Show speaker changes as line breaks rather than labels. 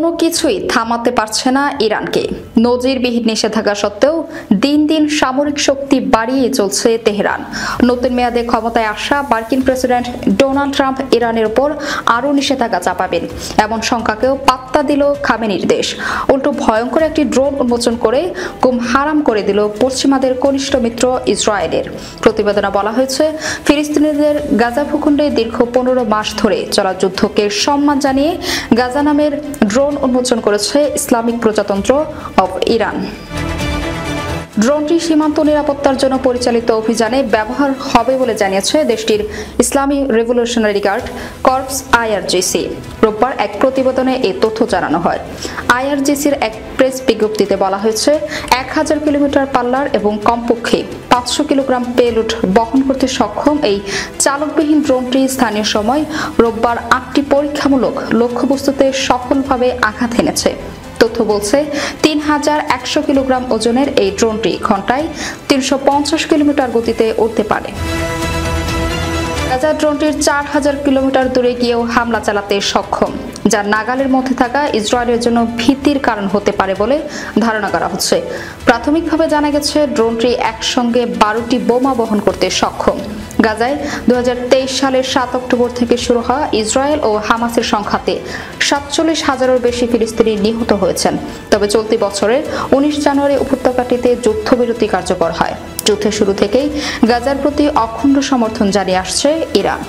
কোনো কিছুই থামাতে পারছে না ইরানকে। নজিরবিহীন নিষেধাজ্ঞা সত্ত্বেও দিন দিন সামরিক শক্তি বাড়িয়ে চলছে তেহরান। নতুন মেয়াদে ক্ষমতায় আসা মার্কিন প্রেসিডেন্ট ডোনাল্ড ট্রাম্প ইরানের উপর আরও নিষেধাজ্ঞা চাপাবেন এমন শঙ্কাকেও পাত্তা দিল খামেনির দেশ। উল্টো ভয়ঙ্কর একটি ড্রোন উন্মোচন করে গুম হারাম করে দিল পশ্চিমাদের কনিষ্ঠ মিত্র ইসরায়েলের। প্রতিবেদনে বলা হয়েছে, ফিলিস্তিনিদের গাজা ভূখণ্ডে দীর্ঘ 15 মাস ধরে চলা যুদ্ধকে সম্মান জানিয়ে গাজা নামের ড্রোন উন্মোচন করেছে ইসলামিক প্রজাতন্ত্র অব ইরান। ড্রোনটি সীমান্ত নিরাপত্তার জন্য পরিচালিত অভিযানে ব্যবহার হবে বলে জানিয়েছে দেশটির ইসলামী রেভলিউশনারি গার্ড কর্পস আইআরজিসি। রোববার এক প্রতিবেদনে এই তথ্য জানানো হয়। আইআরজিসির এক প্রেস বিজ্ঞপ্তিতে বলা হয়েছে, 1000 কিলোমিটার পাল্লার এবং কমপক্ষে 500 কিলোগ্রাম পেলোড বহন করতে সক্ষম এই চালকবিহীন ড্রোনটি স্থানীয় সময় রোববার 8টি পরীক্ষামূলক লক্ষ্যবস্তুতে সফলভাবে আঘাত এনেছে। তথ্য বলছে, 3100 কিলোগ্রাম ওজনের এই ড্রোনটি ঘন্টায় 350 কিলোমিটার গতিতে উড়তে পারে। গাজা ড্রোনটির 4000 কিলোমিটার দূরে গিয়েও হামলা চালাতে সক্ষম, যা নাগালের মধ্যে থাকা ইসরায়েলের জন্য ভীতির কারণ হতে পারে বলে ধারণা করা হচ্ছে। প্রাথমিকভাবে জানা গেছে, ড্রোনটি একসঙ্গে 12টি বোমা বহন করতে সক্ষম। গাজায় 2023 সালের 7 অক্টোবর থেকে শুরু হওয়া ইসরায়েল ও হামাসের সংঘাতে 47,000-এর বেশি ফিলিস্তিনি নিহত হয়েছেন। তবে চলতি বছরের 19 জানুয়ারি উপত্যকাটিতে যুদ্ধবিরতি কার্যকর হয়। যুদ্ধের শুরু থেকেই গাজার প্রতি অখণ্ড সমর্থন জানিয়ে আসছে ইরান।